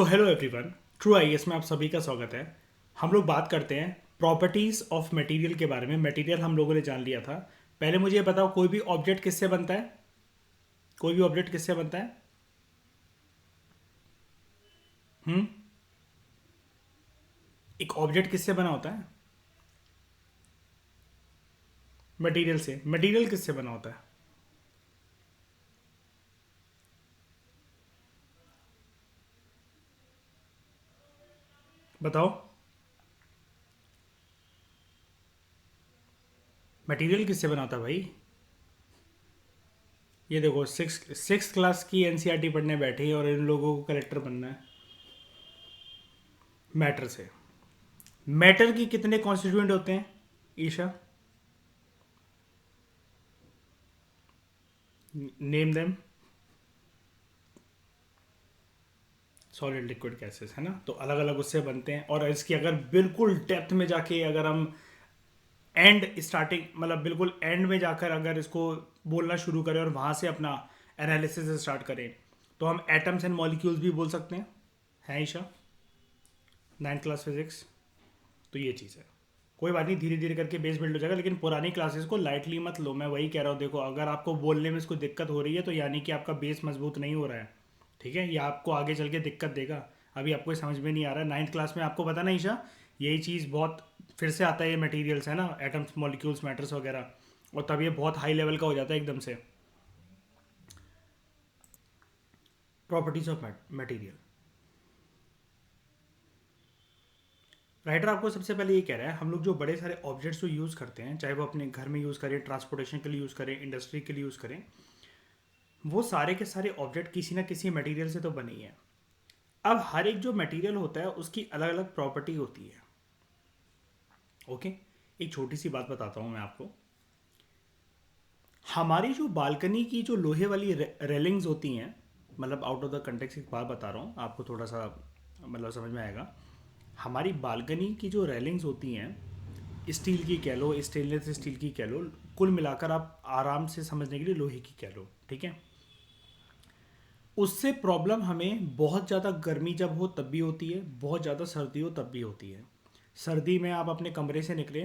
So hello everyone, true IAS में आप सभी का स्वागत है। हम लोग बात करते हैं प्रॉपर्टीज ऑफ मटेरियल के बारे में। मटेरियल हम लोगों ने जान लिया था। पहले मुझे ये बताओ, कोई भी ऑब्जेक्ट किससे बनता है? कोई भी ऑब्जेक्ट किससे बनता है? हम्म एक ऑब्जेक्ट किससे बना होता है? मटेरियल से। मटेरियल किससे बना होता है? बताओ। मटेरियल किससे बना होता है भाई? ये देखो, सिक्स क्लास की एनसीईआरटी पढ़ने बैठे हैं और इन लोगों को कलेक्टर बनना है। मैटर से। मैटर की कितने कॉन्स्टिट्यूएंट होते हैं Isha? Name them. Solid liquid gases है ना, तो अलग अलग उससे बनते हैं। और इसकी अगर बिल्कुल डेप्थ में जाके अगर हम एंड स्टार्टिंग मतलब बिल्कुल एंड में जाकर अगर इसको बोलना शुरू करें और वहाँ से अपना एनालिसिस स्टार्ट करें, तो हम एटम्स एंड मॉलिक्यूल्स भी बोल सकते हैं ईशा? 9th class physics. तो ये चीज़ है। कोई बात नहीं, धीरे धीरे करके बेस बिल्ड हो जाएगा, लेकिन पुरानी क्लासेस को लाइटली मत लो। मैं वही कह रहा हूँ, देखो अगर आपको बोलने में इसको दिक्कत हो रही है तो यानी कि आपका बेस मजबूत नहीं हो रहा है। ठीक है, ये आपको आगे चल के दिक्कत देगा। अभी आपको ये समझ में नहीं आ रहा है। 9th क्लास में आपको पता नहीं ईशा, यही चीज़ बहुत फिर से आता है। ये मटेरियल्स है ना, एटम्स मॉलिक्यूल्स मैटर्स वगैरह, और तब ये बहुत हाई लेवल का हो जाता है एकदम से। Properties of material. राइटर आपको सबसे पहले ये कह रहा है, हम लोग जो बड़े सारे ऑब्जेक्ट्स को यूज़ करते हैं, चाहे वो अपने घर में यूज़ करें, ट्रांसपोर्टेशन के लिए यूज़ करें, इंडस्ट्री के लिए यूज़ करें, वो सारे के सारे ऑब्जेक्ट किसी ना किसी मटेरियल से तो बने ही हैं। अब हर एक जो मटेरियल होता है उसकी अलग अलग प्रॉपर्टी होती है। ओके, एक छोटी सी बात बताता हूँ मैं आपको। हमारी जो बालकनी की जो लोहे वाली रेलिंग्स होती हैं, मतलब आउट ऑफ द कंटेक्स्ट एक बात बता रहा हूँ आपको, थोड़ा सा मतलब समझ में आएगा। हमारी बालकनी की जो रेलिंग्स होती हैं, स्टील की कह लो, स्टेनलेस स्टील की कह लो, कुल मिलाकर आप आराम से समझने के लिए लोहे की कह लो, ठीक है। उससे प्रॉब्लम हमें बहुत ज़्यादा गर्मी जब हो तब भी होती है, बहुत ज़्यादा सर्दी हो तब भी होती है। सर्दी में आप अपने कमरे से निकले,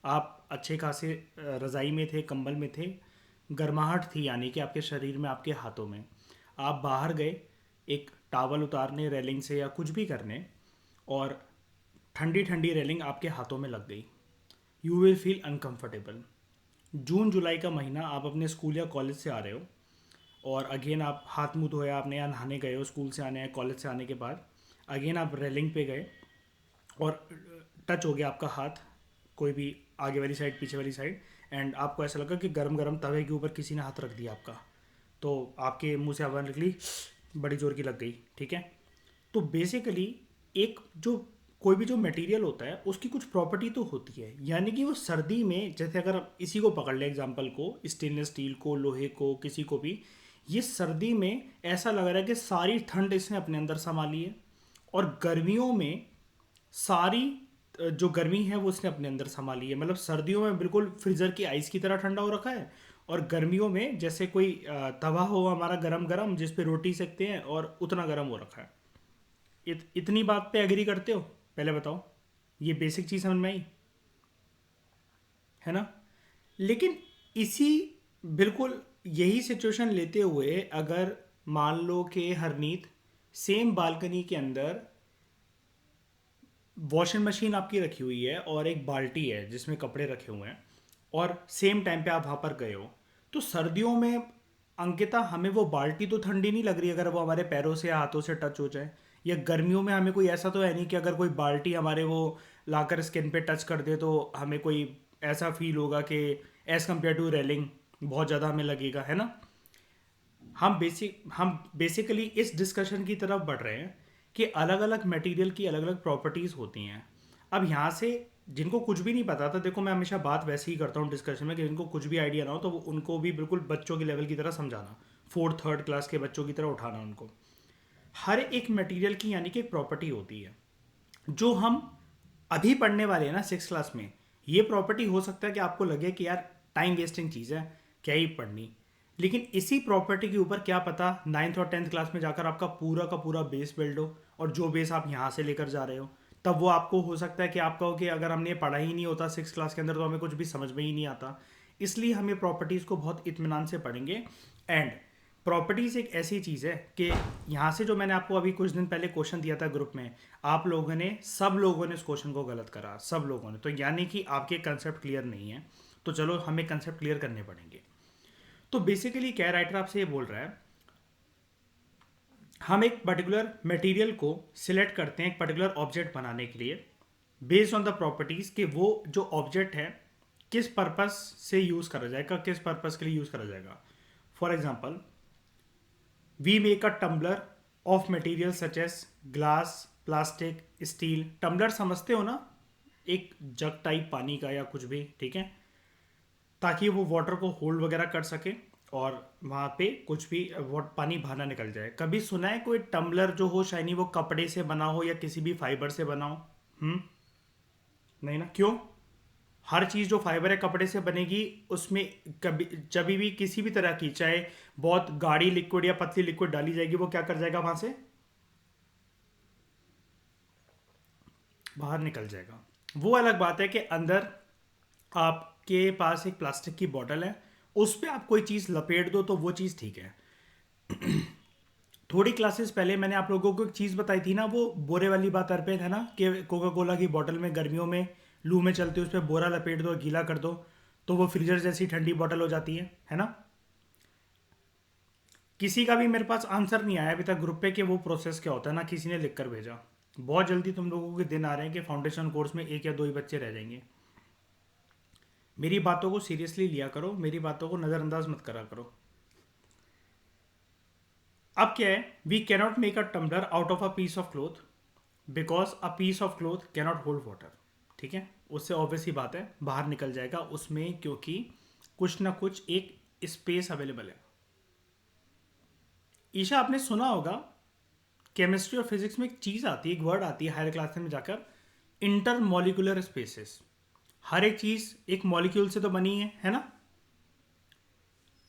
आप अच्छे खासे रज़ाई में थे, कंबल में थे, गर्माहट थी यानी कि आपके शरीर में, आपके हाथों में। आप बाहर गए एक टावल उतारने रेलिंग से या कुछ भी करने, और ठंडी ठंडी रेलिंग आपके हाथों में लग गई, यू विल फील अनकंफर्टेबल। जून जुलाई का महीना, आप अपने स्कूल या कॉलेज से आ रहे हो, और अगेन आप हाथ मुंह धोए, आपने यहाँ नहाने गए हो स्कूल से आने या कॉलेज से आने के बाद, अगेन आप रेलिंग पे गए और टच हो गया आपका हाथ, कोई भी आगे वाली साइड पीछे वाली साइड, एंड आपको ऐसा लगा कि गरम गरम तवे के ऊपर किसी ने हाथ रख दिया आपका, तो आपके मुंह से आवाज़ निकली, बड़ी जोर की लग गई, ठीक है। तो बेसिकली एक जो कोई भी जो मटेरियल होता है उसकी कुछ प्रॉपर्टी तो होती है, यानी कि वो सर्दी में, जैसे अगर आप इसी को पकड़ ले एग्जांपल को, स्टेनलेस स्टील को, लोहे को, किसी को भी, ये सर्दी में ऐसा लग रहा है कि सारी ठंड इसने अपने अंदर संभाली है, और गर्मियों में सारी जो गर्मी है वो इसने अपने अंदर संभाली है। मतलब सर्दियों में बिल्कुल फ्रीजर की आइस की तरह ठंडा हो रखा है, और गर्मियों में जैसे कोई तवा हो हमारा गरम गरम जिस पे रोटी सेकते हैं, और उतना गरम हो रखा है। इतनी बात पे एग्री करते हो? पहले बताओ, ये बेसिक चीज़ समझ में आई है ना? लेकिन इसी बिल्कुल यही सिचुएशन लेते हुए अगर मान लो कि हरनीत सेम बालकनी के अंदर वॉशिंग मशीन आपकी रखी हुई है और एक बाल्टी है जिसमें कपड़े रखे हुए हैं, और सेम टाइम पे आप वहाँ पर गए हो, तो सर्दियों में अंकिता हमें वो बाल्टी तो ठंडी नहीं लग रही अगर वो हमारे पैरों से या हाथों से टच हो जाए। या गर्मियों में हमें कोई ऐसा तो है नहीं कि अगर कोई बाल्टी हमारे वो लाकर स्किन पे टच कर दे तो हमें कोई ऐसा फील होगा कि एज़ कम्पेयर टू रेलिंग बहुत ज़्यादा हमें लगेगा, है ना? हम बेसिकली इस डिस्कशन की तरफ बढ़ रहे हैं कि अलग अलग मटेरियल की अलग अलग प्रॉपर्टीज़ होती हैं। अब यहाँ से जिनको कुछ भी नहीं पता था, देखो मैं हमेशा बात वैसे ही करता हूँ डिस्कशन में कि जिनको कुछ भी आइडिया ना हो तो उनको भी बिल्कुल बच्चों के लेवल की तरह समझाना, 4th 3rd क्लास के बच्चों की तरह उठाना उनको। हर एक मटेरियल की यानी कि एक प्रॉपर्टी होती है जो हम अभी पढ़ने वाले हैं ना 6th क्लास में। ये प्रॉपर्टी हो सकता है कि आपको लगे कि यार टाइम वेस्टिंग चीज़ है, क्या ही पढ़नी, लेकिन इसी प्रॉपर्टी के ऊपर क्या पता 9th और 10th क्लास में जाकर आपका पूरा का पूरा बेस बिल्ड हो, और जो बेस आप यहाँ से लेकर जा रहे हो, तब वो आपको हो सकता है कि आप कहो कि अगर हमने ये पढ़ा ही नहीं होता 6th क्लास के अंदर तो हमें कुछ भी समझ में ही नहीं आता। इसलिए हमें प्रॉपर्टीज़ को बहुत इत्मीनान से पढ़ेंगे। एंड प्रॉपर्टीज़ एक ऐसी चीज़ है कि यहाँ से जो मैंने आपको अभी कुछ दिन पहले क्वेश्चन दिया था ग्रुप में, आप लोगों ने सब लोगों ने इस क्वेश्चन को गलत करा, सब लोगों ने, तो यानी कि आपके कंसेप्ट क्लियर नहीं है। तो चलो हमें कंसेप्ट क्लियर करने पड़ेंगे। तो बेसिकली क्या राइटर आपसे ये बोल रहा है, हम एक पर्टिकुलर मटेरियल को सिलेक्ट करते हैं एक पर्टिकुलर ऑब्जेक्ट बनाने के लिए, बेस्ड ऑन द प्रॉपर्टीज कि वो जो ऑब्जेक्ट है किस पर्पस से यूज करा जाएगा, किस पर्पस के लिए यूज करा जाएगा। For example, we make a tumbler of material such as glass, plastic, steel. Tumbler समझते हो ना, एक जग टाइप पानी का या कुछ भी, ठीक है, ताकि वो वाटर को होल्ड वगैरह कर सके और वहाँ पे कुछ भी पानी बाहर ना निकल जाए। कभी सुना है कोई टम्बलर जो हो शाइनी वो कपड़े से बना हो या किसी भी फाइबर से बना हो? नहीं ना, क्यों? हर चीज़ जो फाइबर है कपड़े से बनेगी, उसमें कभी जब भी किसी भी तरह की, चाहे बहुत गाढ़ी लिक्विड या पतली लिक्विड डाली जाएगी, वो क्या कर जाएगा, वहाँ से बाहर निकल जाएगा। वो अलग बात है कि अंदर आपके पास एक प्लास्टिक की बोतल है, उस पर आप कोई चीज़ लपेट दो तो वो चीज़ ठीक है। थोड़ी क्लासेस पहले मैंने आप लोगों को एक चीज़ बताई थी ना, वो बोरे वाली बात अर्पित है ना, कि कोका कोला की बोतल में गर्मियों में लू में चलती है, उस पर बोरा लपेट दो, गीला कर दो, तो वो फ्रीजर जैसी ठंडी बोतल हो जाती है ना। किसी का भी मेरे पास आंसर नहीं आया अभी तक ग्रुप पे कि वो प्रोसेस क्या होता है, ना किसी ने लिख कर भेजा। बहुत जल्दी तुम लोगों के दिन आ रहे हैं कि फाउंडेशन कोर्स में एक या दो ही बच्चे रह जाएंगे। मेरी बातों को सीरियसली लिया करो, मेरी बातों को नज़रअंदाज मत करा करो। अब क्या है, we cannot make a tumbler out of a piece of cloth because a piece of cloth cannot hold water. ठीक है, उससे ऑब्वियस ही बात है बाहर निकल जाएगा उसमें, क्योंकि कुछ ना कुछ एक स्पेस अवेलेबल है। ईशा आपने सुना होगा केमिस्ट्री और फिजिक्स में एक चीज़ आती है, एक वर्ड आती है हायर क्लास में जाकर, इंटर मॉलिकुलर स्पेसेस। हर एक चीज़ एक मॉलिक्यूल से तो बनी है ना।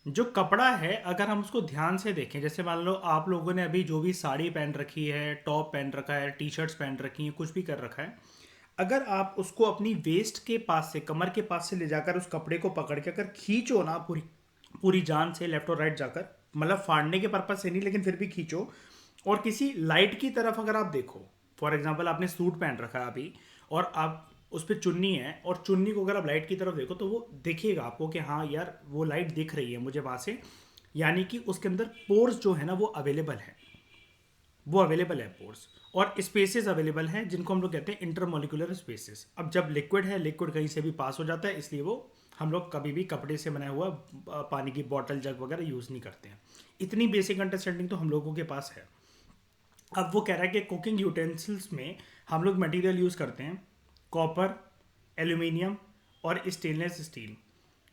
जो कपड़ा है अगर हम उसको ध्यान से देखें, जैसे मान लो आप लोगों ने अभी जो भी साड़ी पहन रखी है, टॉप पहन रखा है, टी शर्ट्स पहन रखी हैं, कुछ भी कर रखा है, अगर आप उसको अपनी वेस्ट के पास से, कमर के पास से ले जाकर उस कपड़े को पकड़ के अगर खींचो ना पूरी पूरी जान से, लेफ्ट और राइट जाकर, मतलब फाड़ने के पर्पज से नहीं लेकिन फिर भी खींचो, और किसी लाइट की तरफ अगर आप देखो, फॉर एग्जाम्पल आपने सूट पहन रखा है अभी और आप उस पर चुन्नी है, और चुन्नी को अगर आप लाइट की तरफ देखो तो वो दिखेगा आपको कि हाँ यार वो लाइट दिख रही है मुझे वहाँ से, यानी कि उसके अंदर पोर्स जो है ना वो अवेलेबल है, वो अवेलेबल है पोर्स, और स्पेसेस अवेलेबल हैं जिनको हम लोग कहते हैं इंटरमोलिकुलर स्पेसेस। अब जब लिक्विड है, लिक्विड कहीं से भी पास हो जाता है, इसलिए वो हम लोग कभी भी कपड़े से बनाया हुआ पानी की बॉटल, जग वगैरह यूज़ नहीं करते हैं। इतनी बेसिक अंडरस्टैंडिंग तो हम लोगों के पास है। अब वो कह रहा है कि कुकिंग यूटेंसिल्स में हम लोग मटेरियल यूज़ करते हैं कॉपर, एल्यूमिनियम और स्टेनलेस स्टील।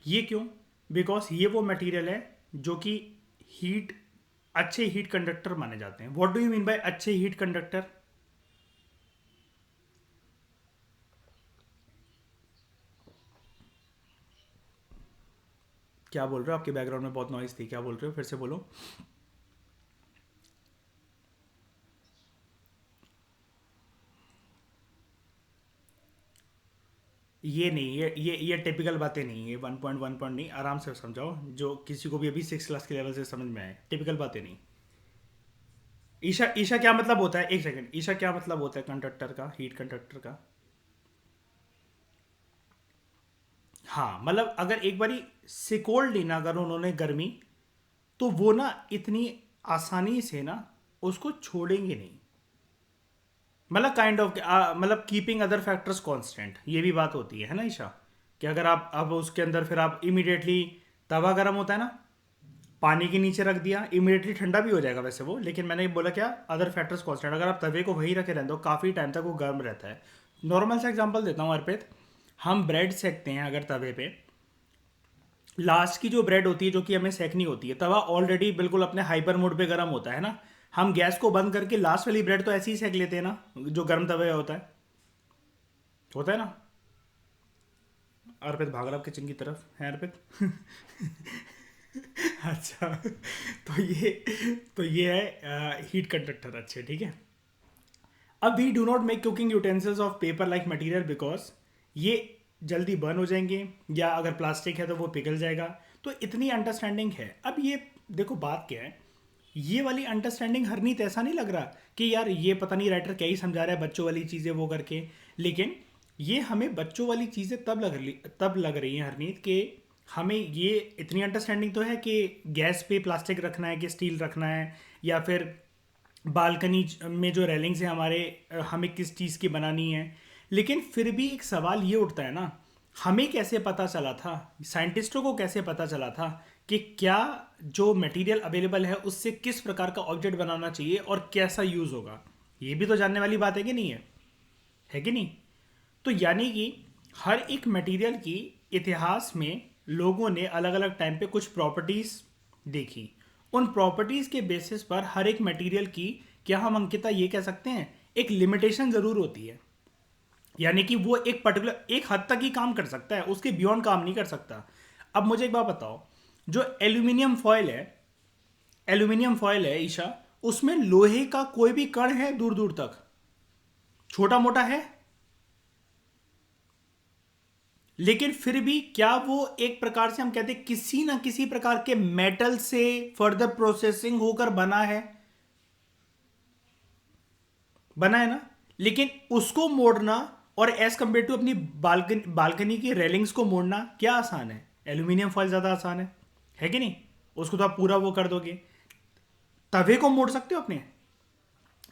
ये क्यों? बिकॉज ये वो मटेरियल है जो कि हीट, अच्छे हीट कंडक्टर माने जाते हैं। What do you mean by अच्छे हीट कंडक्टर? क्या बोल रहे हो? आपके बैकग्राउंड में बहुत नॉइस थी, क्या बोल रहे हो, फिर से बोलो। ये नहीं, ये टिपिकल बातें नहीं है, 1.1 नहीं, आराम से समझाओ जो किसी को भी अभी 6 क्लास के लेवल से समझ में आए, टिपिकल बातें नहीं। ईशा, ईशा क्या मतलब होता है, एक सेकंड, ईशा क्या मतलब होता है कंडक्टर का, हीट कंडक्टर का? हाँ, मतलब अगर एक बारी सिकोड़ ली ना अगर उन्होंने गर्मी, तो वो ना इतनी आसानी से ना उसको छोड़ेंगे नहीं। मतलब काइंड ऑफ मतलब कीपिंग अदर फैक्टर्स कांस्टेंट, ये भी बात होती है ना ईशा, कि अगर आप अब उसके अंदर फिर आप इमीडिएटली, तवा गर्म होता है ना, पानी के नीचे रख दिया, इमीडिएटली ठंडा भी हो जाएगा वैसे वो, लेकिन मैंने बोला क्या, अदर फैक्टर्स कांस्टेंट, अगर आप तवे को वहीं रखे रहते हो काफ़ी टाइम तक वो गर्म रहता है। नॉर्मल सा एग्जांपल देता हूँ अर्पित, हम ब्रेड सेकते हैं अगर तवे पे, लास्ट की जो ब्रेड होती है जो कि हमें सेकनी होती है, तवा ऑलरेडी बिल्कुल अपने हाइपर मोड पे गर्म होता है ना, हम गैस को बंद करके लास्ट वाली ब्रेड तो ऐसे ही सेक लेते हैं ना, जो गर्म तवे होता है ना। अर्पित भाग रहा किचन की तरफ है अर्पित। अच्छा, तो ये है हीट कंडक्टर। अच्छे, ठीक है। अब we do not make cooking utensils of paper like material because ये जल्दी बर्न हो जाएंगे, या अगर प्लास्टिक है तो वो पिघल जाएगा। तो इतनी अंडरस्टैंडिंग है। अब ये देखो बात क्या है, ये वाली अंडरस्टैंडिंग हरनीत ऐसा नहीं लग रहा कि यार ये पता नहीं राइटर क्या ही समझा रहा है बच्चों वाली चीज़ें वो करके। लेकिन ये हमें बच्चों वाली चीज़ें तब लग रही हैं हरनीत कि हमें ये इतनी अंडरस्टैंडिंग तो है कि गैस पे प्लास्टिक रखना है कि स्टील रखना है, या फिर बालकनी में जो रेलिंग्स हैं हमारे, हमें किस चीज़ की बनानी है। लेकिन फिर भी एक सवाल ये उठता है ना, हमें कैसे पता चला था, साइंटिस्टों को कैसे पता चला था कि क्या जो मटेरियल अवेलेबल है उससे किस प्रकार का ऑब्जेक्ट बनाना चाहिए और कैसा यूज़ होगा। ये भी तो जानने वाली बात है कि नहीं है कि नहीं। तो यानी कि हर एक मटेरियल की इतिहास में लोगों ने अलग अलग टाइम पे कुछ प्रॉपर्टीज देखी। उन प्रॉपर्टीज के बेसिस पर हर एक मटेरियल की, क्या हम अंकिता ये कह सकते हैं, एक लिमिटेशन जरूर होती है। यानी कि वो एक पर्टिकुलर एक हद तक ही काम कर सकता है, उसके बियॉन्ड काम नहीं कर सकता। अब मुझे एक बात बताओ, जो एल्यूमिनियम फॉयल है ईशा, उसमें लोहे का कोई भी कण है दूर दूर तक, छोटा मोटा है, लेकिन फिर भी क्या वो एक प्रकार से हम कहते हैं किसी ना किसी प्रकार के मेटल से फर्दर प्रोसेसिंग होकर बना है ना। लेकिन उसको मोड़ना और एज कंपेयर टू अपनी बालकनी की रेलिंग्स को मोड़ना क्या आसान है, एल्यूमिनियम फॉयल ज्यादा आसान है कि नहीं। उसको तो आप पूरा वो कर दोगे। तवे को मोड़ सकते हो अपने,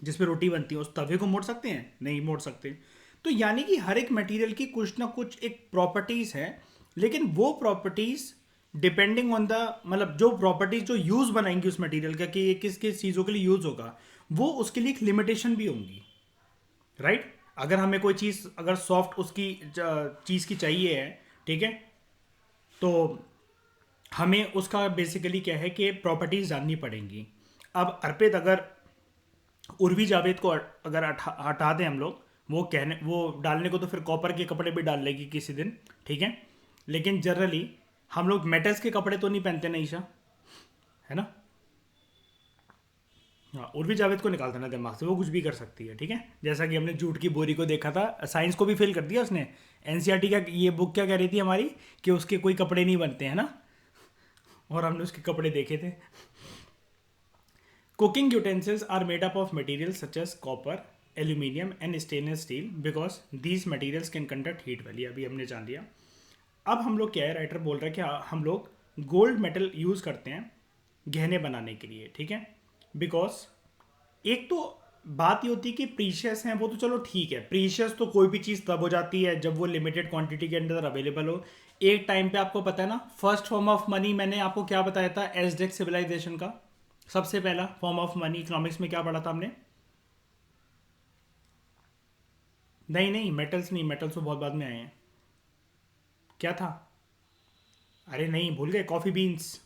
जिस पे रोटी बनती है, उस तवे को मोड़ सकते हैं, नहीं मोड़ सकते। तो यानी कि हर एक मटेरियल की कुछ ना कुछ एक प्रॉपर्टीज है, लेकिन वो प्रॉपर्टीज डिपेंडिंग ऑन द, मतलब जो प्रॉपर्टीज जो यूज बनाएंगी उस मटेरियल का कि ये किस किस चीज़ों के लिए यूज होगा, वो उसके लिए एक लिमिटेशन भी होंगी, राइट। अगर हमें कोई चीज़ अगर सॉफ्ट उसकी चीज़ की चाहिए है, ठीक है, तो हमें उसका बेसिकली क्या है कि प्रॉपर्टीज जाननी पड़ेंगी। अब अर्पित अगर उर्वी जावेद को अगर हटा दें हम लोग, वो डालने को तो फिर कॉपर के कपड़े भी डाल लेगी किसी दिन, ठीक है। लेकिन जनरली हम लोग मेटल्स के कपड़े तो नहीं पहनते ना ईशा, है ना। हाँ, उर्वी जावेद को निकाल देना दिमाग से, वो कुछ भी कर सकती है, ठीक है। जैसा कि हमने जूट की बोरी को देखा था, साइंस को भी फेल कर दिया उसने। एनसीईआरटी का ये बुक क्या कह रही थी हमारी, कि उसके कोई कपड़े नहीं बनते हैं ना, और हमने उसके कपड़े देखे थे। Cooking utensils are made up of materials such as copper, aluminium and stainless steel because these materials can conduct heat well। ये अभी हमने जान लिया। अब हम लोग क्या है, राइटर बोल रहा है कि हम लोग गोल्ड मेटल यूज़ करते हैं गहने बनाने के लिए, ठीक है। बिकॉज एक तो बात ये होती है कि प्रीशियस हैं वो तो चलो ठीक है, प्रीशियस तो कोई भी चीज़ तब हो जाती है जब वो लिमिटेड क्वांटिटी के अंदर अवेलेबल हो। एक टाइम पे आपको पता है ना, फर्स्ट फॉर्म ऑफ मनी मैंने आपको क्या बताया था, एज़टेक सिविलाइजेशन का सबसे पहला फॉर्म ऑफ मनी इकोनॉमिक्स में क्या पढ़ा था हमने। नहीं नहीं, मेटल्स नहीं, मेटल्स तो बहुत बाद में आए हैं। क्या था, अरे नहीं भूल गए, कॉफ़ी बीन्स।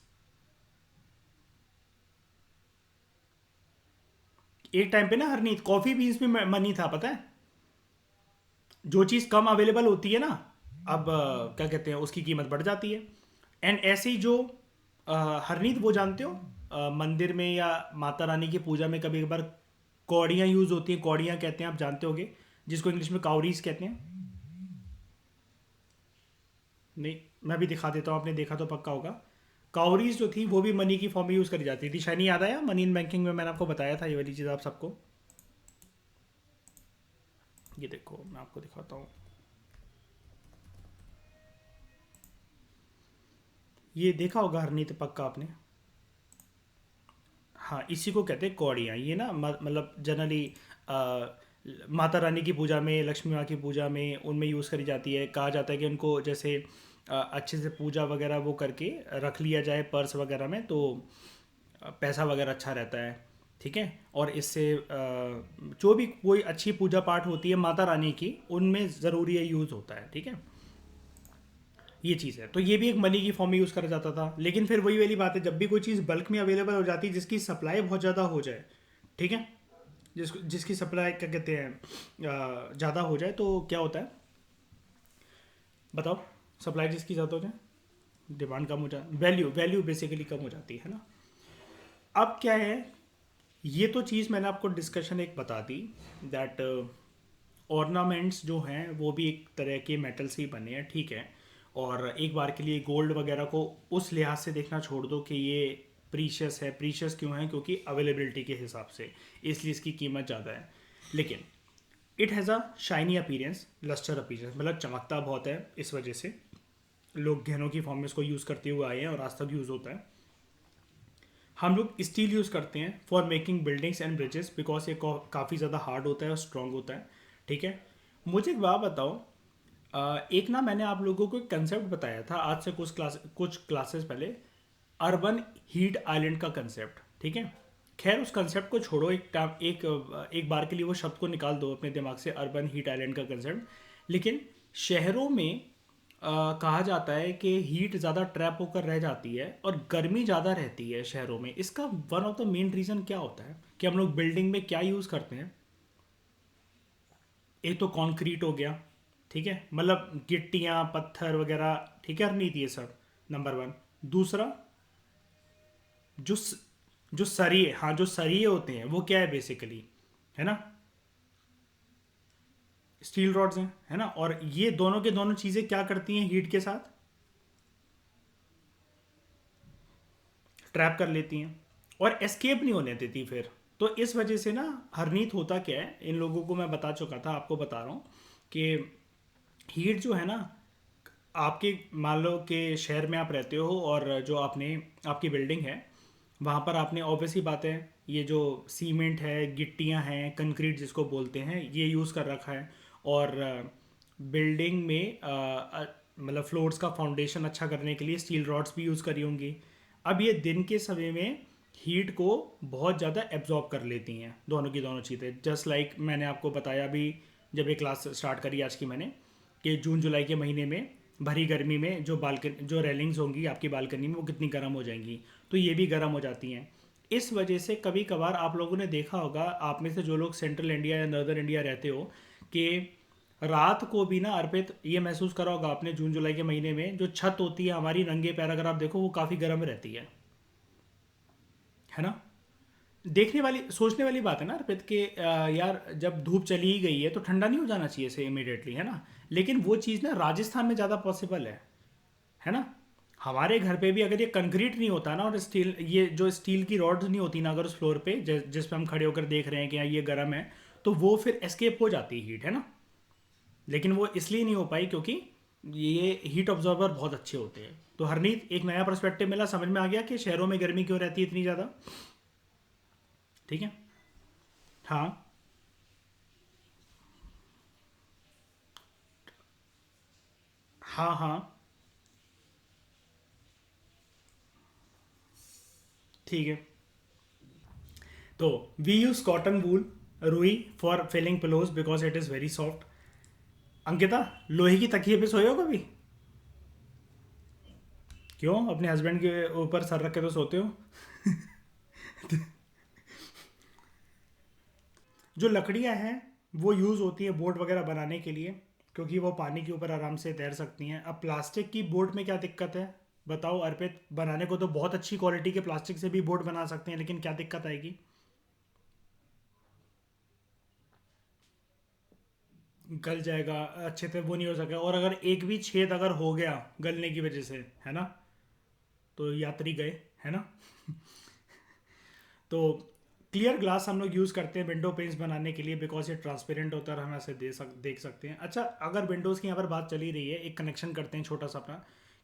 एक टाइम पे ना हरनीत कॉफ़ी बीन्स में मनी था, पता है। जो चीज़ कम अवेलेबल होती है ना, अब क्या कहते हैं, उसकी कीमत बढ़ जाती है। एंड ऐसे ही जो हरनीत वो जानते हो, मंदिर में या माता रानी की पूजा में कभी कभार कौड़ियाँ यूज़ होती हैं, कौड़ियाँ कहते हैं, आप जानते होगे, जिसको इंग्लिश में काउरीज कहते हैं। नहीं, मैं भी दिखा देता हूँ, आपने देखा तो पक्का होगा। काउरीज जो थी वो भी मनी की फॉर्म में यूज़ करी जाती थी। शायद नहीं याद आया, मनी इन बैंकिंग में मैंने आपको बताया था ये वाली चीज़ आप सबको। ये देखो मैं आपको दिखाता हूँ, ये देखा होगा हरनीत पक्का आपने। हाँ, इसी को कहते हैं कौड़ियाँ। ये ना मतलब जनरली माता रानी की पूजा में, लक्ष्मी माँ की पूजा में उनमें यूज़ करी जाती है। कहा जाता है कि उनको जैसे अच्छे से पूजा वगैरह वो करके रख लिया जाए पर्स वगैरह में, तो पैसा वगैरह अच्छा रहता है, ठीक है। और इससे जो भी कोई अच्छी पूजा पाठ होती है माता रानी की, उनमें ज़रूर ये यूज़ होता है, ठीक है। ये चीज़ है, तो ये भी एक मनी की फॉर्म में यूज़ करा जाता था। लेकिन फिर वही वाली बात है, जब भी कोई चीज़ बल्क में अवेलेबल हो जाती है, जिसकी सप्लाई बहुत ज़्यादा हो जाए, ठीक है, जिसकी सप्लाई क्या कहते हैं ज़्यादा हो जाए, तो क्या होता है बताओ, सप्लाई जिसकी ज़्यादा हो जाए। डिमांड कम हो जा वैल्यू वैल्यू बेसिकली कम हो जाती है ना। अब क्या है, ये तो चीज़ मैंने आपको डिस्कशन एक बता दी दैट ऑर्नामेंट्स जो हैं वो भी एक तरह के मेटल से ही बने हैं, ठीक है। और एक बार के लिए गोल्ड वगैरह को उस लिहाज से देखना छोड़ दो कि ये प्रीशियस है। प्रीशियस क्यों है? क्योंकि अवेलेबिलिटी के हिसाब से, इसलिए इसकी कीमत ज़्यादा है। लेकिन it has a shiny appearance, lustre appearance, मतलब चमकता बहुत है। इस वजह से लोग गहनों की फॉर्म में इसको यूज़ करते हुए आए हैं और आज तक यूज़ होता है। हम लोग स्टील यूज़ करते हैं for making buildings and bridges because ये काफ़ी ज़्यादा हार्ड होता है और स्ट्रॉन्ग होता है, ठीक है। मुझे एक बात बताओ, एक ना मैंने आप लोगों को एक कंसेप्ट बताया था आज से कुछ क्लासेस पहले, अर्बन हीट आइलैंड का कंसेप्ट, ठीक है। खैर उस कंसेप्ट को छोड़ो, एक बार के लिए वो शब्द को निकाल दो अपने दिमाग से, अर्बन हीट आइलैंड का कंसेप्ट। लेकिन शहरों में कहा जाता है कि हीट ज़्यादा ट्रैप होकर रह जाती है और गर्मी ज़्यादा रहती है शहरों में। इसका one of the main reason क्या होता है कि हम लोग बिल्डिंग में क्या यूज़ करते हैं? एक तो कंक्रीट हो गया, ठीक है, मतलब गिट्टियाँ पत्थर वगैरह, ठीक है, नहीं ये सब नंबर वन। दूसरा, जो स- जो सरिये, हाँ जो सरिये होते हैं वो क्या है बेसिकली, है ना, स्टील रॉड्स हैं, है ना। और ये दोनों के दोनों चीज़ें क्या करती हैं हीट के साथ? ट्रैप कर लेती हैं और एस्केप नहीं होने देती फिर। तो इस वजह से ना, हरनीत होता क्या है, इन लोगों को मैं बता चुका था, आपको बता रहा हूँ कि हीट जो है ना, आपके मान लो कि शहर में आप रहते हो और जो आपने आपकी बिल्डिंग है वहाँ पर आपने ऑब्वियस ही बात है, ये जो सीमेंट है, गिट्टियाँ हैं, कंक्रीट जिसको बोलते हैं, ये यूज़ कर रखा है। और बिल्डिंग में मतलब फ्लोर्स का फाउंडेशन अच्छा करने के लिए स्टील रॉड्स भी यूज़ करी होंगी। अब ये दिन के समय में हीट को बहुत ज़्यादा एब्जॉर्ब कर लेती हैं दोनों की दोनों चीज़ें। जस्ट लाइक मैंने आपको बताया अभी जब ये क्लास स्टार्ट करी आज की मैंने, कि जून जुलाई के महीने में भरी गर्मी में जो रेलिंग्स होंगी आपकी बालकनी में वो कितनी गर्म हो जाएंगी, तो ये भी गर्म हो जाती हैं। इस वजह से कभी कभार आप लोगों ने देखा होगा, आप में से जो लोग सेंट्रल इंडिया या नर्दर्न इंडिया रहते हो, कि रात को भी ना अर्पित ये महसूस करा होगा आपने, जून जुलाई के महीने में जो छत होती है हमारी नंगे पैर अगर आप देखो वो काफ़ी गर्म रहती है ना। देखने वाली सोचने वाली बात है ना अर्पित के, यार जब धूप चली ही गई है तो ठंडा नहीं हो जाना चाहिए से इमिडिएटली, है ना। लेकिन वो चीज़ ना राजस्थान में ज़्यादा पॉसिबल है ना। हमारे घर पे भी अगर ये कंक्रीट नहीं होता ना, और स्टील, ये जो स्टील की रॉड्स नहीं होती ना अगर उस फ्लोर पे जिस पे हम खड़े होकर देख रहे हैं कि हाँ ये गर्म है, तो वो फिर एस्केप हो जाती है हीट, है ना। लेकिन वो इसलिए नहीं हो पाई क्योंकि ये हीट ऑब्जॉर्वर बहुत अच्छे होते हैं। तो हरनीत एक नया पर्सपेक्टिव मिला, समझ में आ गया कि शहरों में गर्मी क्यों रहती है इतनी ज़्यादा, ठीक है। हाँ हाँ हाँ, ठीक है। तो वी यूज कॉटन वूल रुई for filling pillows because it is very soft. Ankita, लोहे की तकिए पे सोए हो कभी? क्यों, अपने हस्बैंड के ऊपर सर रख के तो सोते हो। जो लकड़ियाँ हैं वो यूज़ होती है बोट वगैरह बनाने के लिए, क्योंकि वो पानी के ऊपर आराम से तैर सकती हैं। अब प्लास्टिक की बोट में क्या दिक्कत है बताओ अर्पित? बनाने को तो बहुत अच्छी क्वालिटी के प्लास्टिक से भी बोट बना सकते हैं, लेकिन क्या दिक्कत आएगी? गल जाएगा अच्छे से, वो नहीं हो सकेगा। और अगर एक भी छेद अगर हो गया गलने की वजह से, है ना, तो यात्री गए, है ना। तो क्लियर ग्लास हम लोग यूज़ करते हैं विंडो पेंस बनाने के लिए बिकॉज ये ट्रांसपेरेंट होता है और हम ऐसे देख सकते हैं। अच्छा, अगर विंडोज़ की यहाँ पर बात चली रही है, एक कनेक्शन करते हैं छोटा सा अपना।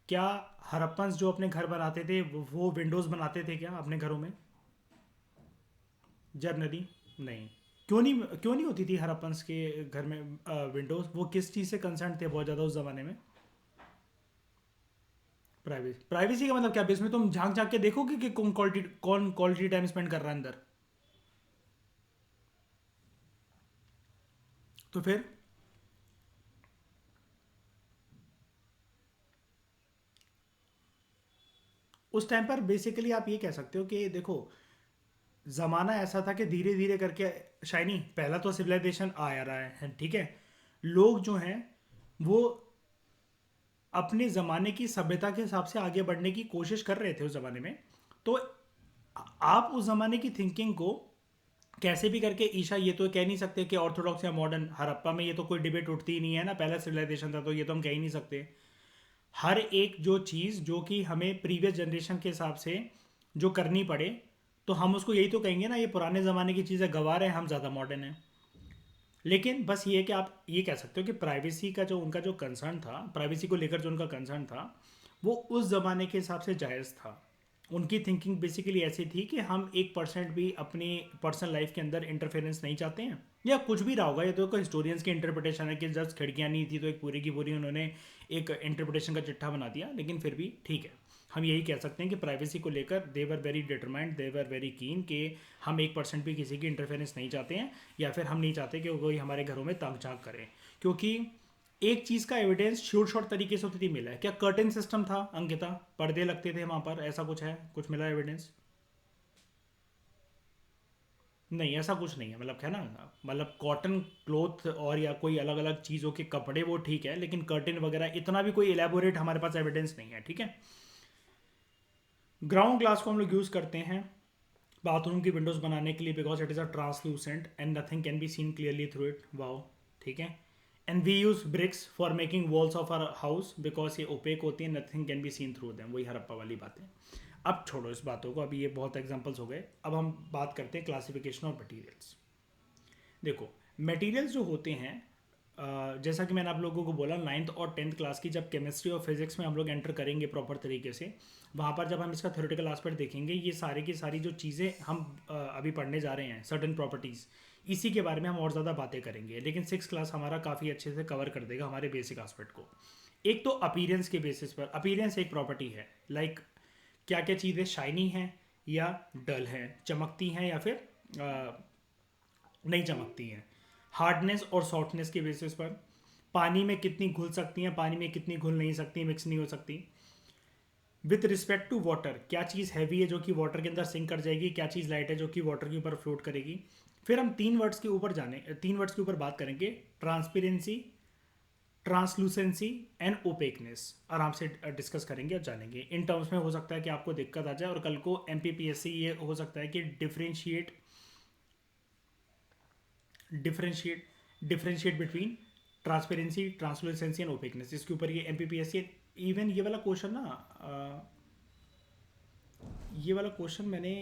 क्या हड़प्पन्स जो अपने घर बनाते थे वो विंडोज़ बनाते थे क्या अपने घरों में? जनरली नहीं। क्यों नहीं होती थी हड़प्पन्स के घर में विंडोज़? वो किस चीज़ से कंसर्न थे बहुत ज़्यादा उस ज़माने में? प्राइवेसी, प्राइवेसी का मतलब क्या? इसमें तुम झांक झांक के देखोगे कि कौन क्वालिटी टाइम स्पेंड कर रहा है अंदर? तो फिर उस टाइम पर बेसिकली आप ये कह सकते हो कि देखो, ज़माना ऐसा था कि धीरे धीरे करके, शाइनी पहला तो सिविलाइजेशन आ रहा है, ठीक है। लोग जो हैं वो अपने ज़माने की सभ्यता के हिसाब से आगे बढ़ने की कोशिश कर रहे थे उस ज़माने में। तो आप उस ज़माने की थिंकिंग को कैसे भी करके, ईशा ये तो कह नहीं सकते कि ऑर्थोडॉक्स या मॉडर्न, हड़प्पा में ये तो कोई डिबेट उठती ही नहीं है ना, पहला सिविलाइजेशन था तो ये तो हम कह ही नहीं सकते। हर एक जो चीज़ जो कि हमें प्रीवियस जनरेशन के हिसाब से जो करनी पड़े, तो हम उसको यही तो कहेंगे ना, ये पुराने ज़माने की चीज़ें गंवा रहे हैं, हम ज़्यादा मॉडर्न हैं। लेकिन बस ये है कि आप ये कह सकते हो कि प्राइवेसी का जो उनका जो कंसर्न था, प्राइवेसी को लेकर जो उनका कंसर्न था, वो उस ज़माने के हिसाब से जायज़ था। उनकी थिंकिंग बेसिकली ऐसी थी कि हम 1% भी अपनी पर्सनल लाइफ के अंदर इंटरफेरेंस नहीं चाहते हैं, या कुछ भी रहा होगा। ये तो कोई हिस्टोरियंस की इंटरप्रिटेशन है कि जस्ट खिड़कियाँ नहीं थी तो एक पूरी की पूरी उन्होंने एक इंटरप्रिटेशन का चिट्ठा बना दिया, लेकिन फिर भी ठीक है। हम यही कह सकते हैं कि प्राइवेसी को लेकर they were very determined, they were very keen कि हम 1% भी किसी की इंटरफेरेंस नहीं चाहते हैं, या फिर हम नहीं चाहते कि कोई हमारे घरों में ताक झाँक करे। क्योंकि एक चीज़ का एविडेंस शॉर्ट तरीके से होती मिला है। क्या कर्टेन सिस्टम था अंकिता, पर्दे लगते थे वहाँ पर, ऐसा कुछ है, कुछ मिला एविडेंस? नहीं, ऐसा कुछ नहीं है, मतलब है ना, मतलब कॉटन क्लोथ और या कोई अलग अलग चीज़ों के कपड़े वो ठीक है, लेकिन कर्टेन वगैरह इतना भी कोई एलेबोरेट हमारे पास एविडेंस नहीं है, ठीक है। ग्राउंड ग्लास को हम लोग यूज़ करते हैं बाथरूम की विंडोज बनाने के लिए, because it is a translucent and nothing can be seen clearly through it, wow, ठीक है। And we use bricks for making walls of our house, because ये ओपेक होती है, nothing can be seen through them, वही हड़प्पा वाली बातें। अब छोड़ो इस बातों को, अभी ये बहुत एग्जाम्पल्स हो गए। अब हम बात करते हैं क्लासिफिकेशन ऑफ मटीरियल्स। देखो, मटेरियल्स जो होते हैं, जैसा कि मैंने आप लोगों को बोला, 9th और 10th क्लास की जब केमिस्ट्री और फिजिक्स में हम लोग एंटर करेंगे प्रॉपर तरीके से, वहाँ पर जब हम इसका थ्योरेटिकल एस्पेक्ट देखेंगे, ये सारी की सारी जो चीज़ें हम अभी पढ़ने जा रहे हैं, सर्टेन प्रॉपर्टीज़, इसी के बारे में हम और ज़्यादा बातें करेंगे। लेकिन 6th क्लास हमारा काफ़ी अच्छे से कवर कर देगा हमारे बेसिक एस्पेक्ट को। एक तो अपीरेंस के बेसिस पर, अपीरेंस एक प्रॉपर्टी है, लाइक क्या क्या चीज़ें शाइनी हैं या डल हैं, चमकती हैं या फिर नहीं चमकती हैं। हार्डनेस और सॉफ्टनेस के बेसिस पर, पानी में कितनी घुल सकती हैं, पानी में कितनी घुल नहीं सकती, मिक्स नहीं हो सकती। विथ रिस्पेक्ट टू वाटर, क्या चीज़ हैवी है जो कि वाटर के अंदर सिंक कर जाएगी, क्या चीज़ लाइट है जो कि वाटर के ऊपर फ्लोट करेगी। फिर हम 3 वर्ड्स के ऊपर बात करेंगे, ट्रांसपेरेंसी, ट्रांसलूसेंसी एंड ओपेकनेस, आराम से डिस्कस करेंगे और जानेंगे। इन टर्म्स में हो सकता है कि आपको दिक्कत आ जाए और कल को एमपीपीएससी ये हो सकता है कि differentiate differentiate between transparency, translucency and ओपेकनेस, इसके ऊपर ये एमपीपीएससी, इवन ये वाला क्वेश्चन ना, ये वाला क्वेश्चन मैंने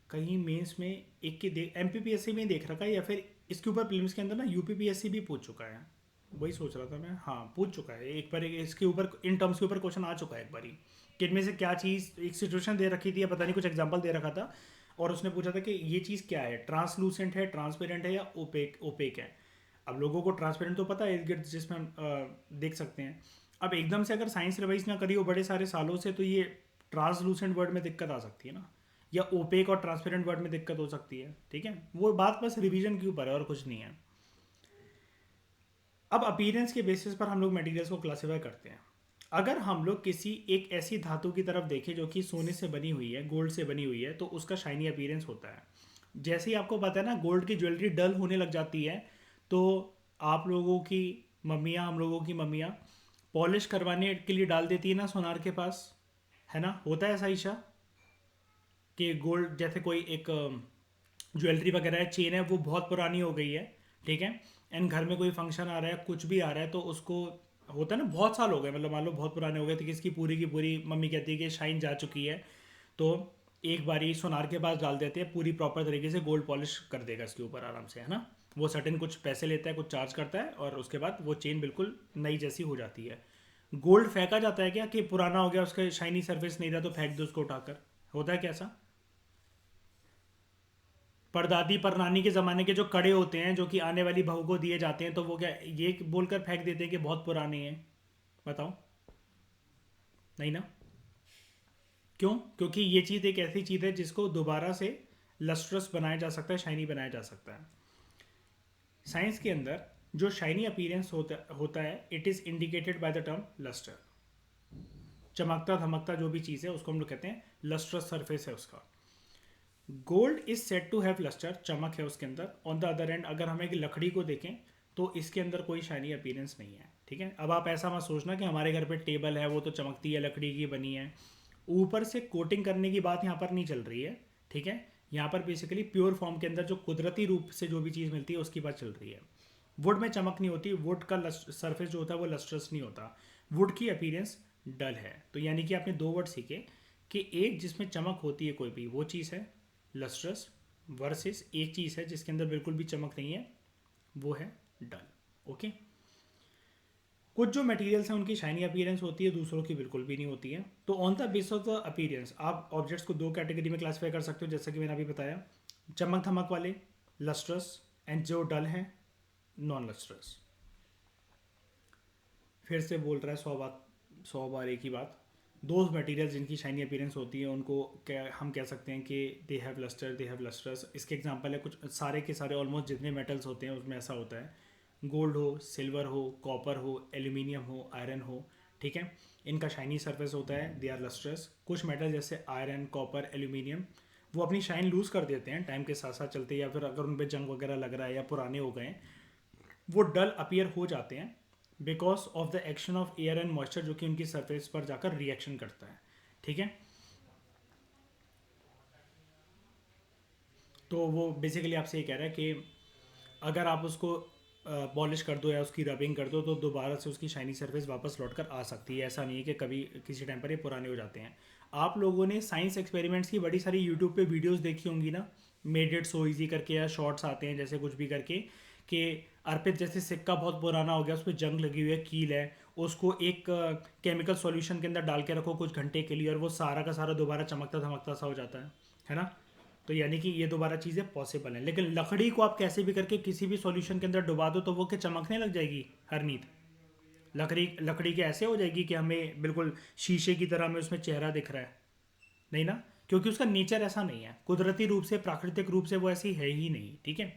कहीं मेंस में एक के एमपीपीएससी में देख रखा है, या फिर इसके ऊपर प्रीलिम्स के अंदर ना यूपीपीएससी भी पूछ चुका है। वही सोच रहा था मैं, हाँ पूछ चुका है एक बार, इसके ऊपर इन टर्म्स के ऊपर क्वेश्चन आ चुका है एक बारी, कि इनमें से क्या चीज़, एक सिचुएशन दे रखी थी या पता नहीं कुछ एग्जांपल दे रखा था, और उसने पूछा था कि ये चीज़ क्या है, ट्रांसलूसेंट है, ट्रांसपेरेंट है, या ओपेक ओपेक है। अब लोगों को ट्रांसपेरेंट तो पता है, इर्द गिर्द जिसमें हम देख सकते हैं। अब एकदम से अगर साइंस रिवाइज ना करी हो बड़े सारे सालों से, तो ये ट्रांसलूसेंट वर्ड में दिक्कत आ सकती है ना, या ओपेक और ट्रांसपेरेंट वर्ड में दिक्कत हो सकती है, ठीक है। वो बात बस रिवीजन के ऊपर है और कुछ नहीं है। अब अपीयरेंस के बेसिस पर हम लोग मटेरियल्स को क्लासीफाई करते हैं। अगर हम लोग किसी एक ऐसी धातु की तरफ देखें जो कि सोने से बनी हुई है, गोल्ड से बनी हुई है, तो उसका शाइनी अपीयरेंस होता है। जैसे ही आपको पता है ना, गोल्ड की ज्वेलरी डल होने लग जाती है, तो आप लोगों की मम्मियाँ, हम लोगों की मम्मियाँ पॉलिश करवाने के लिए डाल देती है ना सोनार के पास, है ना, होता है ऐसा ईशा, कि गोल्ड जैसे कोई एक ज्वेलरी वगैरह है, चेन है, वो बहुत पुरानी हो गई है, ठीक है, एंड घर में कोई फंक्शन आ रहा है, कुछ भी आ रहा है, तो उसको होता है ना, बहुत साल हो गए, मतलब मान लो बहुत पुराने हो गए थे, कि इसकी पूरी की पूरी मम्मी कहती है कि शाइन जा चुकी है, तो एक बारी सोनार के पास डाल देते हैं, पूरी प्रॉपर तरीके से गोल्ड पॉलिश कर देगा इसके ऊपर आराम से, है ना। वो सर्टेन कुछ पैसे लेता है, कुछ चार्ज करता है, और उसके बाद वो चेन बिल्कुल नई जैसी हो जाती है। गोल्ड फेंका जाता है क्या, कि पुराना हो गया, उसका शाइनी सरफेस नहीं रहा तो फेंक दो उसको उठाकर, होता है कैसा? परदादी परनानी के ज़माने के जो कड़े होते हैं, जो कि आने वाली बहू को दिए जाते हैं, तो वो क्या ये बोलकर फेंक देते हैं कि बहुत पुराने हैं? बताओ, नहीं ना। क्यों? क्योंकि ये चीज़ एक ऐसी चीज़ है जिसको दोबारा से लस्ट्रस बनाया जा सकता है, शाइनी बनाया जा सकता है। साइंस के अंदर जो शाइनी अपीयरेंस होता है, it is indicated by the term lustre. चमकता धमकता जो भी चीज़ है उसको हम लोग कहते हैं लस्ट्रस सरफेस है उसका। Gold is set to have lustre, चमक है उसके अंदर। ऑन द अदर एंड अगर हम एक लकड़ी को देखें, तो इसके अंदर कोई शाइनी अपीयरेंस नहीं है, ठीक है। अब आप ऐसा मत सोचना कि हमारे घर पे टेबल है वो तो चमकती है, लकड़ी की बनी है। ऊपर से कोटिंग करने की बात यहाँ पर नहीं चल रही है, ठीक है। यहाँ पर बेसिकली प्योर फॉर्म के अंदर जो कुदरती रूप से जो भी चीज़ मिलती है उसकी बात चल रही है। वुड में चमक नहीं होती, वुड का सरफेस जो होता है वो लस्ट्रस नहीं होता, वुड की अपीयरेंस डल है। तो यानी कि आपने दो वर्ड सीखे कि एक जिसमें चमक होती है कोई भी वो चीज़ है लस्ट्रस, वर्सेस एक चीज़ है जिसके अंदर बिल्कुल भी चमक नहीं है, वो है डल। ओके। कुछ जो मटेरियल्स हैं उनकी शाइनी अपीयरेंस होती है, दूसरों की बिल्कुल भी नहीं होती है। तो on the base of the appearance आप ऑब्जेक्ट्स को दो कैटेगरी में क्लासीफाई कर सकते हो, जैसे कि मैंने अभी बताया, चमक धमक वाले लस्ट्रस, एंड जो डल हैं नॉन लस्ट्रस। फिर से बोल रहा है 100 बार एक ही बात। दोज मटेरियल्स जिनकी शाइनी अपीयरेंस होती है उनको क्या हम कह सकते हैं कि they have lustre, they have lustrous. इसके एग्जांपल है कुछ सारे के सारे ऑलमोस्ट जितने मेटल्स होते हैं उसमें ऐसा होता है, गोल्ड हो, सिल्वर हो, कॉपर हो, एल्यूमिनियम हो, आयरन हो, ठीक है। इनका शाइनी सरफेस होता है, दे आर लस्ट्रस। कुछ मेटल जैसे आयरन, कॉपर, एल्यूमिनियम वो अपनी शाइन लूज़ कर देते हैं टाइम के साथ साथ चलते, या फिर अगर उन पर जंग वगैरह लग रहा है या पुराने हो गए वो डल अपीयर हो जाते हैं because of the action of air and moisture, जो कि उनकी सरफेस पर जाकर रिएक्शन करता है, ठीक है। तो वो बेसिकली आपसे ये कह रहा है कि अगर आप उसको पॉलिश कर दो या उसकी रबिंग कर दो तो दोबारा से उसकी शाइनी सरफेस वापस लौट कर आ सकती है। ऐसा नहीं है कि कभी किसी टाइम पर ये पुराने हो जाते हैं। आप लोगों ने साइंस एक्सपेरिमेंट्स की बड़ी सारी यूट्यूब पे वीडियोस देखी होंगी ना, मेड इट सो इजी करके, या शॉर्ट्स आते हैं जैसे कुछ भी करके, कि अर्पित जैसे सिक्का बहुत पुराना हो गया, उस पर जंग लगी हुई है, कील है, उसको एक केमिकल सॉल्यूशन के अंदर डाल के रखो कुछ घंटे के लिए और वो सारा का सारा दोबारा चमकता धमकता सा हो जाता है ना। तो यानी कि ये दोबारा चीज़ें पॉसिबल हैं। लेकिन लकड़ी को आप कैसे भी करके किसी भी सॉल्यूशन के अंदर डुबा दो तो वो क्या चमकने लग जाएगी हर नींद? लकड़ी लकड़ी के ऐसे हो जाएगी कि हमें बिल्कुल शीशे की तरह हमें उसमें चेहरा दिख रहा है? नहीं ना, क्योंकि उसका नेचर ऐसा नहीं है, कुदरती रूप से, प्राकृतिक रूप से वो ऐसी है ही नहीं, ठीक है।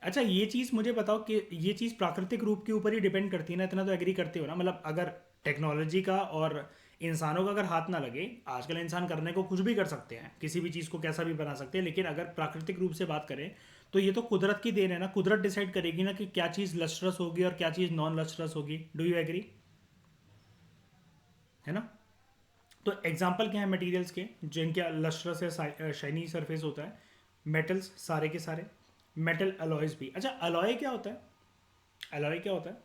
अच्छा ये चीज़ मुझे बताओ कि ये चीज़ प्राकृतिक रूप के ऊपर ही डिपेंड करती है ना, इतना तो एग्री करते हो ना? मतलब अगर टेक्नोलॉजी का और इंसानों का अगर हाथ ना लगे, आजकल इंसान करने को कुछ भी कर सकते हैं, किसी भी चीज़ को कैसा भी बना सकते हैं, लेकिन अगर प्राकृतिक रूप से बात करें तो ये तो कुदरत की देन है ना। कुदरत डिसाइड करेगी ना कि क्या चीज़ लस्ट्रस होगी और क्या चीज़ नॉन लस्ट्रस होगी। Do you agree? है ना। तो एग्जाम्पल क्या है मटेरियल्स के जिनके लस्ट्रस है, शाइनी सरफेस होता है? मेटल्स सारे के सारे, मेटल अलॉयज भी। अच्छा अलॉय क्या होता है? अलॉय क्या होता है?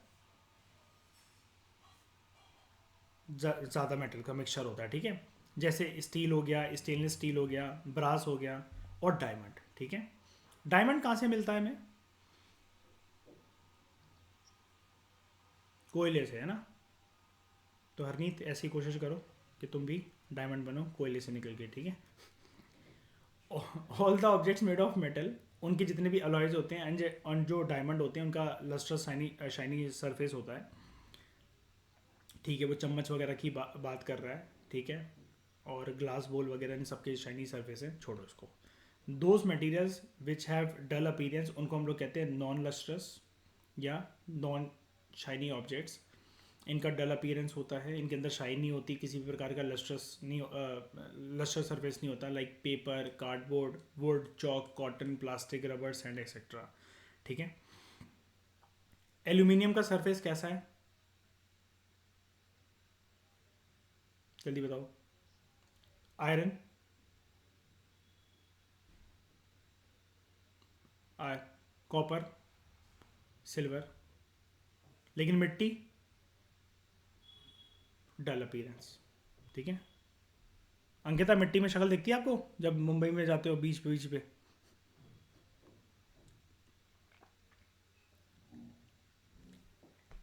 ज़्यादा मेटल का मिक्सचर होता है, ठीक है। जैसे स्टील हो गया, स्टेनलेस स्टील हो गया, ब्रास हो गया और डायमंड, ठीक है। डायमंड कहाँ से मिलता है हमें? कोयले से, है ना। तो हरनीत ऐसी कोशिश करो कि तुम भी डायमंड बनो कोयले से निकल के, ठीक है। All the objects made of metal, उनके जितने भी अलॉयज होते हैं एंड जो डायमंड होते हैं उनका लस्ट्रस शाइनी शाइनी सरफेस होता है, ठीक है। वो चम्मच वगैरह की बात कर रहा है, ठीक है, और ग्लास बोल वगैरह इन सबके शाइनी सरफेस है, छोड़ो इसको। Those materials which have dull appearance उनको हम लोग कहते हैं नॉन लस्ट्रस या नॉन शाइनी ऑब्जेक्ट्स। इनका डल अपीयरेंस होता है, इनके अंदर शाइन नहीं होती, किसी भी प्रकार का लस्ट्रस नहीं, लस्टर सरफेस नहीं होता, like paper, cardboard, would, chalk, cotton, plastic, rubber, sand etcetera, ठीक है। एल्यूमिनियम का सरफेस कैसा है? जल्दी बताओ। Iron, copper, silver. लेकिन मिट्टी डल अपीयरेंस, ठीक है। अंकिता मिट्टी में शक्ल दिखती है आपको जब मुंबई में जाते हो बीच पे बीच पे?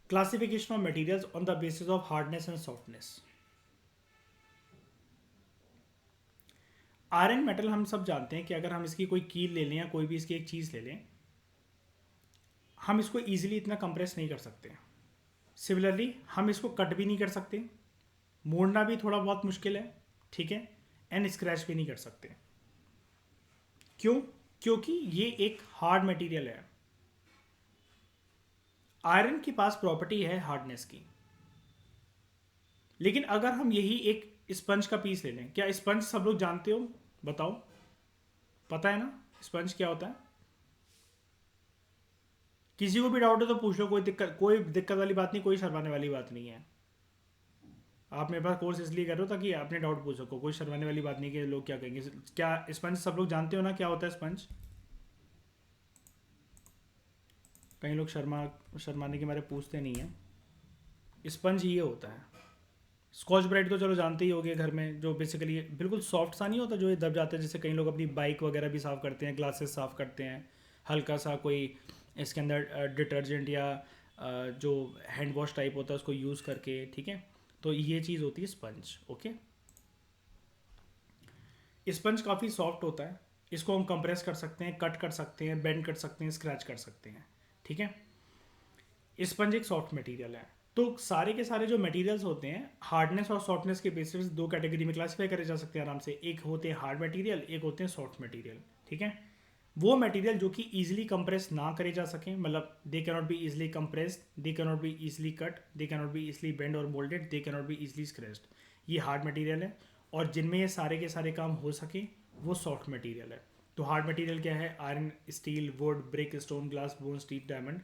Classification of materials on the basis of hardness and softness. Iron metal हम सब जानते हैं कि अगर हम इसकी कोई कील ले लें या कोई भी इसकी एक चीज़ ले लें, हम इसको ईजिली इतना कंप्रेस नहीं कर सकते। सिमिलरली हम इसको कट भी नहीं कर सकते, मोड़ना भी थोड़ा बहुत मुश्किल है, ठीक है, एंड स्क्रैच भी नहीं कर सकते। क्यों? क्योंकि ये एक हार्ड मटेरियल है। आयरन के पास प्रॉपर्टी है हार्डनेस की, लेकिन अगर हम यही एक स्पंज का पीस ले लें, क्या स्पंज सब लोग जानते हो? बताओ, पता है ना स्पंज क्या होता है? किसी को भी डाउट है तो पूछ लो, कोई दिक्कत वाली बात नहीं, कोई शर्माने वाली बात नहीं है। आप मेरे पास कोर्स इसलिए कर रहे हो ताकि आपने डाउट पूछ सको, कोई शर्माने वाली बात नहीं कि लोग क्या कहेंगे। क्या स्पंज सब लोग जानते हो ना क्या होता है स्पंज? कई लोग शर्माने के मारे पूछते नहीं है। स्पंज ये होता है। स्कॉच ब्राइट तो चलो जानते ही होगे घर में, जो बेसिकली बिल्कुल सॉफ्ट सा नहीं होता जो ये दब जाता है, जैसे कई लोग अपनी बाइक वगैरह भी साफ़ करते हैं, ग्लासेस साफ़ करते हैं, हल्का सा कोई इसके अंदर डिटर्जेंट या जो हैंड वॉश टाइप होता है उसको यूज़ करके, ठीक है। तो ये चीज़ होती है स्पंज। ओके, स्पंज काफ़ी सॉफ्ट होता है, इसको हम कंप्रेस कर सकते हैं, कट कर सकते हैं, बेंड कर सकते हैं, स्क्रैच कर सकते हैं, ठीक है। स्पंज एक सॉफ्ट मटेरियल है। तो सारे के सारे जो मटेरियल्स होते हैं हार्डनेस और सॉफ्टनेस के बेसिस दो कैटेगरी में क्लासीफाई करे जा सकते हैं आराम से। एक होते हैं हार्ड मटेरियल, एक होते हैं सॉफ्ट मटेरियल, ठीक है। वो मटेरियल जो कि इजीली कंप्रेस ना करे जा सकें, मतलब they can not be easily compressed, they can not be easily cut, they can not be easily bend और moulded, they can not be easily scratched, ये हार्ड मटेरियल है। और जिनमें ये सारे के सारे काम हो सके वो सॉफ्ट मटेरियल है। तो हार्ड मटेरियल क्या है? Iron, steel, would, brick, stone, glass, bone, steel, diamond.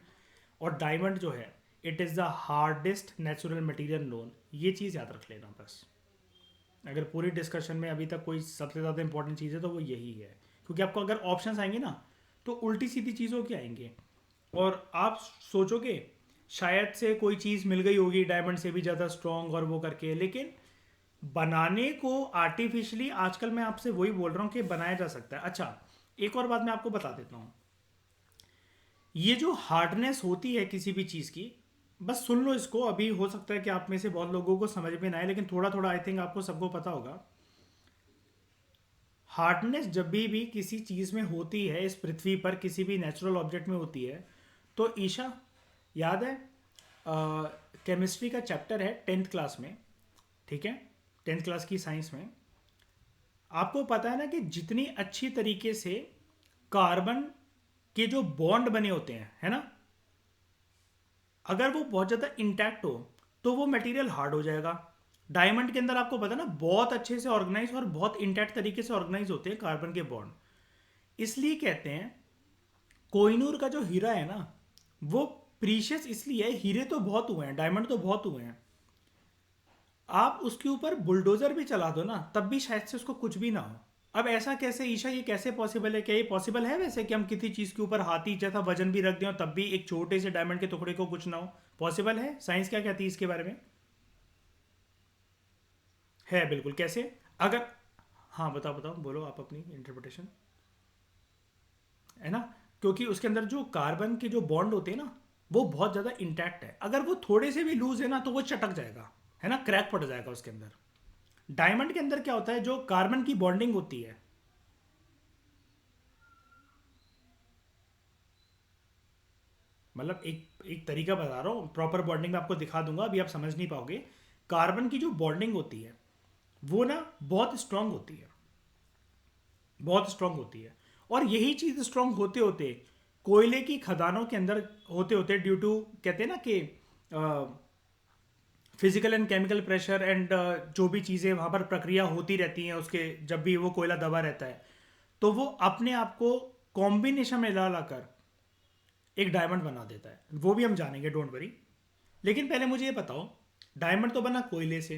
और डायमंड जो है it is the hardest natural material known. ये चीज़ याद रख लेना बस। अगर पूरी डिस्कशन में अभी तक कोई सबसे ज़्यादा इंपॉर्टेंट चीज़ है तो वो यही है, क्योंकि आपको अगर ऑप्शंस आएंगे ना तो उल्टी सीधी चीज़ों के आएंगे और आप सोचोगे शायद से कोई चीज़ मिल गई होगी डायमंड से भी ज़्यादा स्ट्रॉन्ग और वो करके, लेकिन बनाने को आर्टिफिशियली आजकल मैं आपसे वही बोल रहा हूँ कि बनाया जा सकता है। अच्छा, एक और बात मैं आपको बता देता हूँ, ये जो हार्डनेस होती है किसी भी चीज़ की, बस सुन लो इसको। अभी हो सकता है कि आप में से बहुत लोगों को समझ में ना आए, लेकिन थोड़ा थोड़ा आई थिंक आपको सबको पता होगा। हार्डनेस जब भी किसी चीज़ में होती है इस पृथ्वी पर, किसी भी नेचुरल ऑब्जेक्ट में होती है, तो ईशा याद है केमिस्ट्री का चैप्टर है 10th क्लास में, ठीक है, 10th क्लास की साइंस में। आपको पता है ना कि जितनी अच्छी तरीके से कार्बन के जो बॉन्ड बने होते हैं, है ना, अगर वो बहुत ज़्यादा इंटैक्ट हो तो वो मटेरियल हार्ड हो जाएगा। डायमंड के अंदर आपको पता है ना बहुत अच्छे से ऑर्गेनाइज और बहुत इंटैक्ट तरीके से ऑर्गेनाइज होते हैं कार्बन के बॉन्ड। इसलिए कहते हैं कोहिनूर का जो हीरा है ना वो प्रीशियस इसलिए है, हीरे तो बहुत हुए हैं, डायमंड तो बहुत हुए हैं, आप उसके ऊपर बुलडोजर भी चला दो ना तब भी शायद से उसको कुछ भी ना हो। अब ऐसा कैसे ईशा, ये कैसे पॉसिबल है? क्या ये पॉसिबल है वैसे कि हम किसी चीज़ के ऊपर हाथी जैसा वजन भी रख दें और तब भी एक छोटे से डायमंड के टुकड़े को कुछ ना हो? पॉसिबल है? साइंस क्या कहती है इसके बारे में? है बिल्कुल। कैसे? अगर, हाँ बताओ बताओ, बोलो आप अपनी इंटरप्रिटेशन, है ना। क्योंकि उसके अंदर जो कार्बन के जो बॉन्ड होते हैं ना वो बहुत ज़्यादा इंटैक्ट है, अगर वो थोड़े से भी लूज है ना तो वो चटक जाएगा, है ना, क्रैक पड़ जाएगा उसके अंदर। डायमंड के अंदर क्या होता है, जो कार्बन की बॉन्डिंग होती है, मतलब एक एक तरीका बता रहा हूँ, प्रॉपर बॉन्डिंग में आपको दिखा दूंगा, अभी आप समझ नहीं पाओगे। कार्बन की जो बॉन्डिंग होती है वो ना बहुत स्ट्रांग होती है, बहुत स्ट्रांग होती है। और यही चीज़ स्ट्रांग होते होते कोयले की खदानों के अंदर होते होते ड्यू टू, कहते हैं ना कि physical and chemical pressure and जो भी चीज़ें वहाँ पर प्रक्रिया होती रहती हैं उसके, जब भी वो कोयला दबा रहता है तो वो अपने आप को कॉम्बिनेशन में ला लाकर एक डायमंड बना देता है। वो भी हम जानेंगे, डोंट वरी। लेकिन पहले मुझे ये बताओ, डायमंड तो बना कोयले से,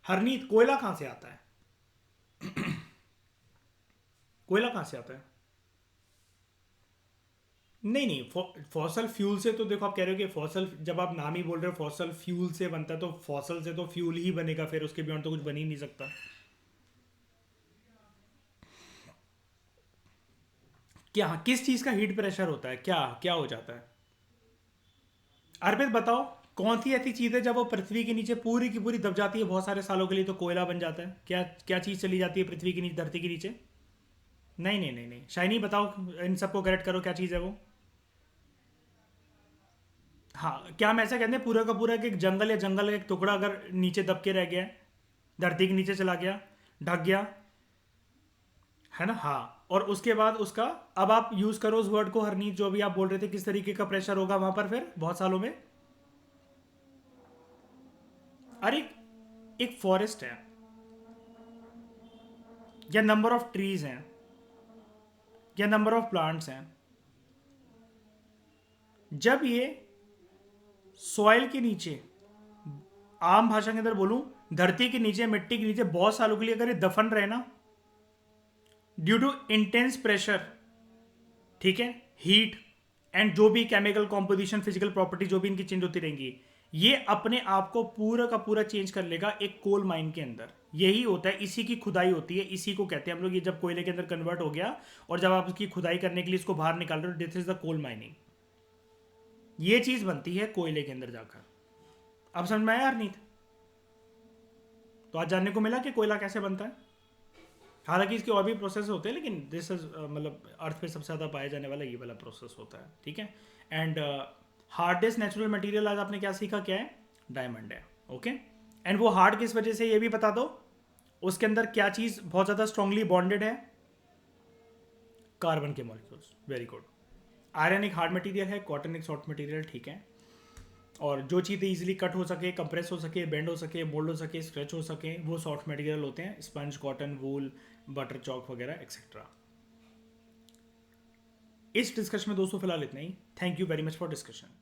हरनीत कोयला कहाँ से आता है? कोयला कहाँ से आता है? नहीं नहीं, फॉसल फ्यूल से तो देखो, आप कह रहे हो कि फॉसल, जब आप नाम ही बोल रहे हो फॉसल फ्यूल से बनता है तो फॉसल से तो फ्यूल ही बनेगा, फिर उसके बियॉन्ड तो कुछ बन ही नहीं सकता। क्या, किस चीज़ का हीट प्रेशर होता है, क्या क्या हो जाता है? अर्पित बताओ, कौन सी ऐसी चीज़ है जब वो पृथ्वी के नीचे पूरी की पूरी दब जाती है बहुत सारे सालों के लिए तो कोयला बन जाता है? क्या क्या चीज़ चली जाती है पृथ्वी के नीचे, धरती के नीचे? नहीं नहीं नहीं नहीं, शाइनी बताओ, इन सबको करेक्ट करो, क्या चीज़ है वो? हाँ, क्या हम ऐसा कहते हैं पूरा का पूरा कि एक जंगल या जंगल का एक टुकड़ा अगर नीचे दब के रह गया है, धरती के नीचे चला गया, ढक गया, है ना, हाँ। और उसके बाद उसका, अब आप यूज करो उस वर्ड को हरनीत, जो भी आप बोल रहे थे, किस तरीके का प्रेशर होगा वहां पर फिर बहुत सालों में? अरे एक फॉरेस्ट है, या नंबर ऑफ ट्रीज हैं, या नंबर ऑफ प्लांट्स हैं, जब ये सॉइल के नीचे, आम भाषा के अंदर बोलूं, धरती के नीचे, मिट्टी के नीचे बहुत सालों के लिए अगर ये दफन रहे ना, ड्यू टू इंटेंस प्रेशर, ठीक है, हीट एंड जो भी केमिकल कॉम्पोजिशन, फिजिकल प्रॉपर्टी जो भी इनकी चेंज होती रहेंगी, ये अपने आप को पूरा का पूरा चेंज कर लेगा एक कोल माइन के अंदर। यही होता है, इसी की खुदाई होती है, इसी को कहते हैं हम लोग, ये जब कोयले के अंदर कन्वर्ट हो गया और जब आप उसकी खुदाई करने के लिए इसको बाहर निकाल रहे हो, this is the coal mining. ये चीज बनती है कोयले के अंदर जाकर। अब समझ में आया यार? नहीं तो आज जानने को मिला कि कोयला कैसे बनता है। हालांकि इसके और भी प्रोसेस होते हैं, लेकिन दिस इज मतलब अर्थ पे सबसे ज़्यादा पाया जाने वाला ये वाला प्रोसेस होता है, ठीक है। एंड हार्डेस्ट नेचुरल मटेरियल आज आपने क्या सीखा, क्या है? डायमंड है, ओके। एंड वो हार्ड किस वजह से, ये भी बता दो। उसके अंदर क्या चीज़ बहुत ज़्यादा स्ट्रांगली बॉन्डेड है? कार्बन के मॉलिक्यूल्स। Very good. आयरन एक हार्ड मटेरियल है, कॉटन एक सॉफ्ट मटेरियल, ठीक है। और जो चीज़ें इजीली कट हो सके, कंप्रेस हो सके, बेंड हो सके, मोल्ड हो सके, स्ट्रेच हो सके, वो सॉफ्ट मटेरियल होते हैं। Sponge, cotton, wool, butter chalk वगैरह एक्सेट्रा। इस डिस्कशन में दोस्तों फिलहाल इतना ही। Thank you very much for discussion.